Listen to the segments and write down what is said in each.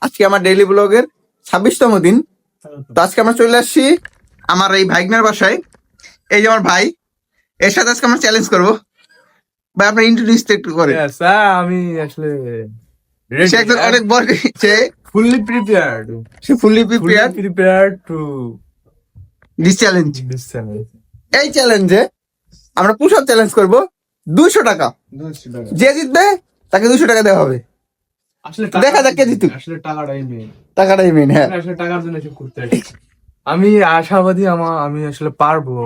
আজকে আমার ডেইলি ব্লগের 26তম দিন। তো আজকে আমরা চলে আসছি আমার এই ভাইগনার বাসায়। এই যে আমার ভাই, এর সাথে আজকে আমরা চ্যালেঞ্জ করবো। ভাই আপনার ইন্ট্রোডিউস একটু করেন। আমি আসলে সে একজন অনেক বড়, সে fully prepared to this challenge. this challenge. এই চ্যালেঞ্জে আমরা পুশ আপ চ্যালেঞ্জ করবো 200 টাকা। যে জিতবে তাকে 200 টাকা দেওয়া হবে। আসলে দেখা যাক কে জিতুক। আসলে টাকাটাই মেন। হ্যাঁ, আসলে টাকার জন্য এসব করতে হয়। আমি আশাবাদী আমি আসলে পারবো।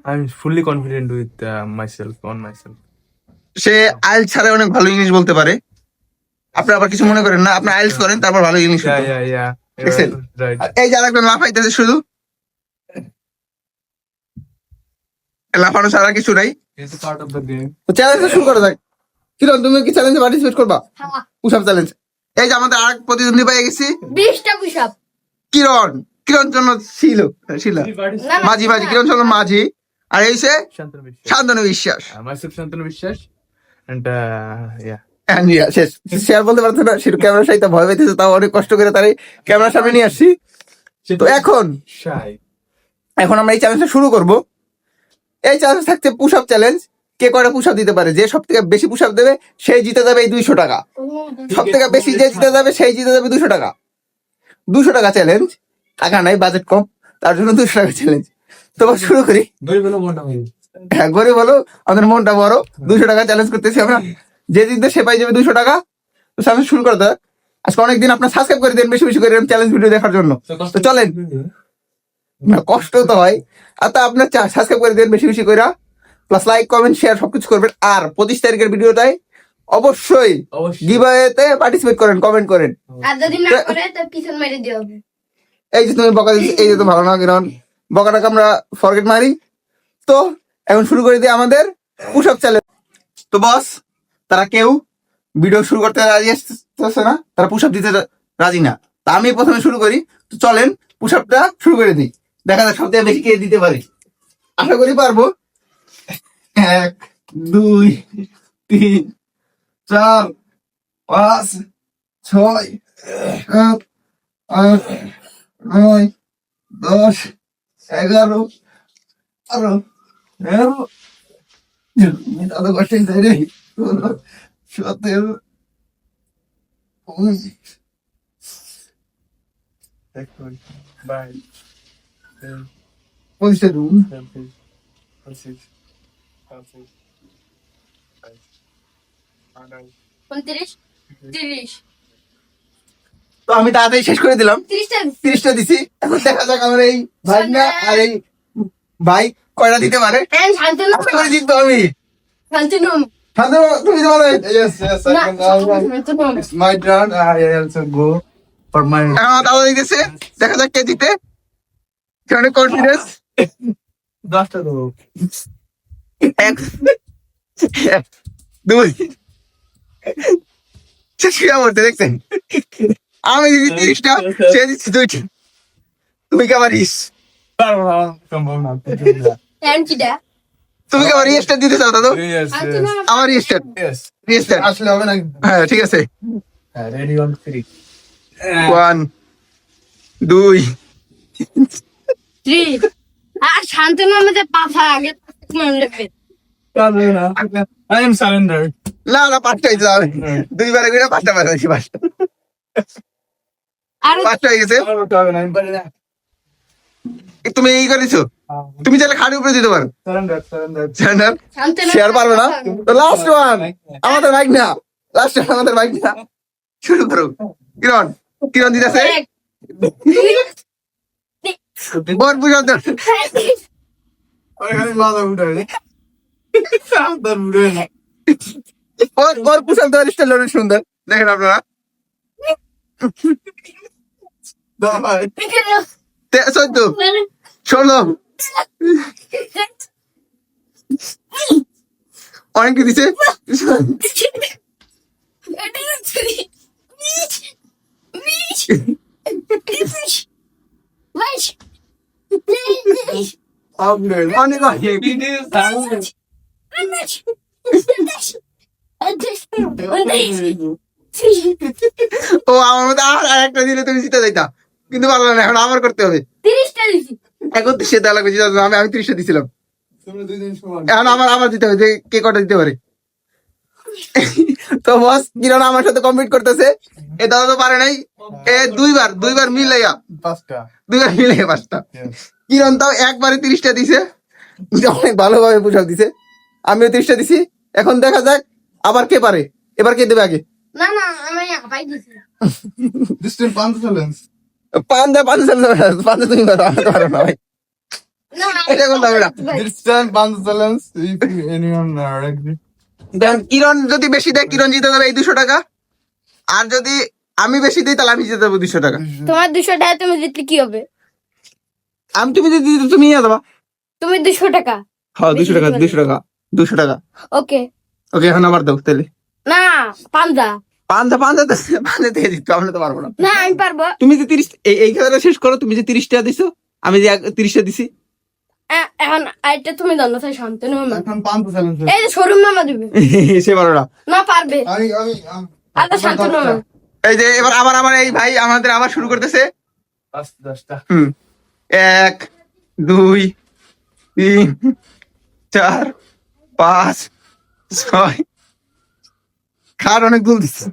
I am fully confident with myself. Say IELTS ছাড়া অনেক ভালো ইংলিশ বলতে পারে। আপনি আবার কিছু মনে করেন না, আপনি আইএলটিএস করেন তারপর ভালো ইংলিশ বলতে পারেন। দেখছেন? রাইট। আর এই যে আরেকজন লাফাইতেছে, শুধু লাফানো ছাড়া কিছু নাই। It's part of the game. তো চ্যালেঞ্জটা শুরু করা যাক। কিরণ, তুমি কি চ্যালেঞ্জে পার্টিসিপেট করবা? Push up challenge. এই যে আমাদের আরেক প্রতিদ্বন্দ্বী পেয়ে গেছি, 20টা পুশ আপ। কিরণ জন্য ছিল মাঝি কিরণ জন্য মাঝি। আর এই সে শান্তনু বিশ্বাস। মাইসেলফ শান্তনু বিশ্বাস এন্ড শেয়ার বলতে পারতো না, সেটা ক্যামেরার সাথে ভয় পেয়েছে, তাও অনেক কষ্ট করে তার ক্যামেরার সামনে নিয়ে আসছি। তো এখন আমরা এই চ্যালেঞ্জটা শুরু করব। এই চ্যালেঞ্জ থাকছে পুশ আপ চ্যালেঞ্জ। কে কয়টা পুশ আপ দিতে পারে, যে সব থেকে বেশি পুশ আপ দেবে সেই জিতে যাবে এই 200 টাকা। সব থেকে বেশি যে জিতে যাবে সেই জিতে যাবে 200 টাকা। 200 টাকা চ্যালেঞ্জ, টাকা নাই, বাজেট কম, তার জন্য 200 টাকা চ্যালেঞ্জ। তো শুরু করি। হ্যাঁ, গরিব হলো, আমাদের মনটা বড়। 200 টাকা চ্যালেঞ্জ করতেছি আমরা। যে জিতবে সে পাই যাবে 200 টাকা। তো চ্যালেঞ্জ শুরু করতে হয়। আজকে অনেকদিন আপনার সাবস্ক্রাইব করে দেন বেশি বেশি করে চ্যালেঞ্জ ভিডিও দেখার জন্য। তো চলেন, না কষ্ট তো হয়, আর তা আপনার সাবস্ক্রাইব করে দেন বেশি বেশি করে, প্লাস লাইক কমেন্ট শেয়ার সবকিছু করবেন। আর 25 তারিখের ভিডিওটাই অবশ্যই গিভঅ্যাওয়েতে পার্টিসিপেট করেন, কমেন্ট করেন। আর যদি না করে তো পিছন মেরে দিও হবে। এই যে তুমি বকা দিচ্ছ, এই যে তো ভালো না, কিরণ বকাটাকে আমরা ফরগেট মারি। তো এখন শুরু করে দিই আমাদের পুশ আপ চ্যালেঞ্জ। তো বস, তারা কেউ ভিডিও শুরু করতে রাজি আসতেছে না, তারা পুশ আপ দিতে রাজি না। তা আমি প্রথমে শুরু করি। তো চলেন পুশ আপটা শুরু করে দিই, দেখা যাক সবথেকে বেশি কে দিতে পারি। আশা করি পারবো। 1 2 3 4 5 6 7 8 9 10 11 12 13 দাদা কষ্ট যাই রে, 17 পঁচিশটা রুম। 29 30। তো আমি তাড়াতাড়ি শেষ করে দিলাম, 30টা দিছি। এখন দেখা যাক আমার এই ভাই না আর এই ভাই কয়টা দিতে পারে। শান্তনু জিতবো আমি। শান্তনু তুমি তো বলো। My turn. I also go for my. দাদা দিতেছে, দেখা যাক কে জিতে। অনেক কনফিডেন্স। 10টা দেবো। 1 2 শুয়ে পড়তে দেখছেন। আমি দিদি 30টা, সে দিচ্ছি 2টা। তুমি কে পারিস? সম্ভব না। তুমি কে আমার রিস্টার দিতে চাও দাদু? আমার রিস্টার আসলে হবে না। হ্যাঁ ঠিক আছে। Ready on 3 1 2 3। আর শান্তনু আমাদের পাফা আগে লাগবে। I am surrender. না 5টা হইতে যাবে। 2 বারে করে 5টা বার হয়েছে। 5টা হয়ে গেছে। তুমি এই করেছো, তুমি চাইলে খাড়ি উপরে দিতে পারো। সারেন্ডার শেয়ার পারবে না। তো লাস্ট ওয়ান আমাদের বাইক না, লাস্ট ওয়ান আমাদের বাইক না। শুরু করো। কিরণ দিতেছে। বর বুঝাতে ওর পুষাল তো স্টাইল অনেক সুন্দর, দেখেন আপনারা। 14 16 অনেক কি দিছে। অনেক অনেক। ও আমার মধ্যে আর একটা দিলে তুমি জিতে যাইতা, কিন্তু পারলো না, এখন আমার করতে হবে। 30টা দিছি। এখন 30 দেওয়া লাগবে, জিতে যাবে। আমি 30 দিছিলাম, তোমরা দুইজন সমান। এখন আমার দিতে হবে যে কে কটা দিতে পারে। তো বস কিরণ আমার সাথে কম্পিট করতেছে, এ দাদা তো পারে নাই, এ দুইবার মিলাইয়া, 5টা। 5টা। কিরণ তাও একবারে 30টা দিছে, অনেক ভালোভাবে পুষাপ দিছে। আমিও 30টা দিছি। এখন দেখা যাক আবার কে পারে, এবার কে দেবে আগে। না না আমি হাঁপাই দিছি। Distant পাঁচ challenge. পান্দা তুমি পারো, আমি তো পারো না ভাই। না এটা কোন দাবি না। Distant পাঁচ challenge. If anyone agree. দেখেন কিরণ যদি বেশি দেয়, কিরণ জিতে যাবে এই 200 টাকা। আর যদি আমি বেশি দিই, তাহলে আমি জিতে যাবো 200 টাকা। তোমার 200 টাকা তুমি জিতলে কি হবে? তুমি যদি দিতে, তুমি নিয়ে যাবা। তুমি 200 টাকা। হ্যাঁ 200 টাকা। ওকে। ওকে, এখন আবার দাও তাহলে। না পান্দা। পান্দা দিয়ে দিত, আমরা তো পারবো না। না আমি পারবো। তুমি যে 30 এই খেলাটা শেষ করো, তুমি যে 30 টাকা দিছো, আমি যে 30টা দিছি। এখন আরেকটা তুমি দাও না, তাই শান্তনু মামা। এখন পাঁচ challenge. এই যে শোরুম মামা দিবে। সে পারো না। না পারবে। আচ্ছা শান্তনু মামা। এই যে এবার আমার এই ভাই আমাদের আবার শুরু করতেছে। 10টা. 1 2 3 4 5 6 খার অনেক দুল দিচ্ছে।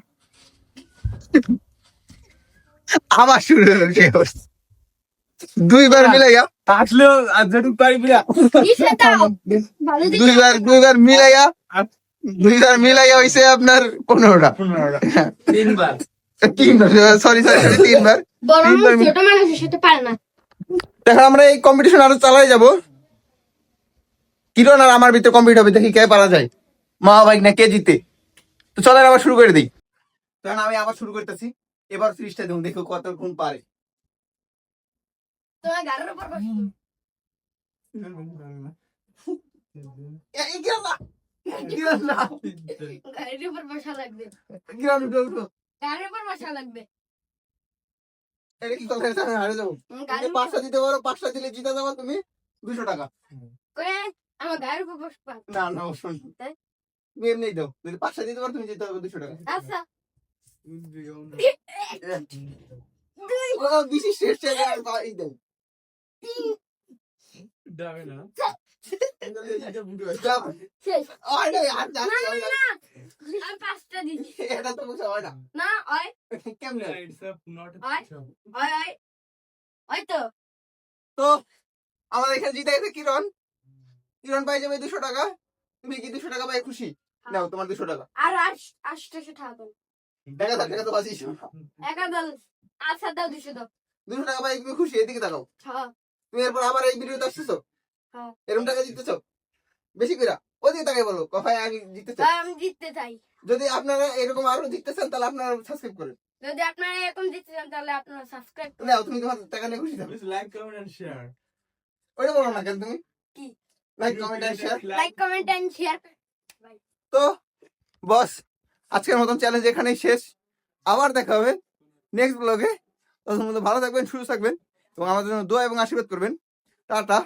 আবার শুরু হলো সে অবস্থা। 2বার মিলাইয়া, আসলেও আর যেটুকু পারিবি না। কিসে দাও? ভালো দিকে। 2বার মিলাইয়া হইছে আপনার 15টা। 3বার. 3বার, সরি 3বার। বরং তিনবার ছোট মানুষের সাথে পারে না। এখন আমরা এই কম্পিটিশন আরো চালাই যাব। কিরণ আর আমার ভিতরে কম্পিট হবে, দেখি কে পারা যায়, মা ভাই না কে জিতে। তো চলেন আবার শুরু করে দিই। তখন আমি আবার শুরু করতেছি। এবার 30টা দেখুন, দেখো কতক্ষণ পারে। তোমার গাড়ির উপর বসো। কিরণ না, গাড়ির উপর বসা লাগবে। কিরণ উঠো উঠো। গাড়ির উপর বসা লাগবে। এটা কি কথা, আমি হারে যাবো। গাড়ির 5টা দিতে পারো, 5টা দিলে জিতে যাবো তুমি 200 টাকা। করে আমার গাড়ির উপর বসবা। না না অবশ্যই না। তাই? তুমি এমনি দাও, যদি 5টা দিতে পারো তুমি জিতে যাবে 200 টাকা। আচ্ছা। ও বেশি শেষ জায়গায় এই দাও। যাবে না. শেষ। ওই না, আর না, না, না, না। আমি 5টা দিছি। এটা তো বুঝা হয় না। না, ওই, কেমনে? It's not a ওই, ওই, ওই। ওই তো। তো আমাদের এখানে জিতে গেছে কিরণ। কিরণ পাই যাবে 200 টাকা। তুমি কি 200 টাকা পাই খুশি? নাও তোমার 200 টাকা। আর 800 টাকা দাও। টাকা তো বাঁচিস। একা দাও। আচ্ছা দাও 200 দাও। 200 টাকা পাই তুমি খুশি, এদিকে তাকাও। হ্যাঁ, তুমি এরপর আবার এই ভিডিওতে আসতেছো, হ্যাঁ। এরকম টাকা জিততেছো বেশি করে। ওদিকে তাকাই বলো কথায় আমি জিততে চাই। তাই আমি জিততে চাই। যদি আপনারা এরকম আরো জিততে চান, তাহলে আপনারা সাবস্ক্রাইব করেন। যদি আপনারা এরকম জিততে চান তাহলে আপনারা সাবস্ক্রাইব করুন। নাও তুমি তোমার টাকা নিয়ে খুশি থাকো। Please like, comment and share. ওইটা বলো না কেন তুমি? কি? Like comment and share. Like comment and share. তো বস আজকের মতন চ্যালেঞ্জ এখানেই শেষ। আবার দেখা হবে নেক্সট ব্লগে। তখন ভালো থাকবেন, সুস্থ থাকবেন এবং আমাদের জন্য দোয়া এবং আশীর্বাদ করবেন। টাটা।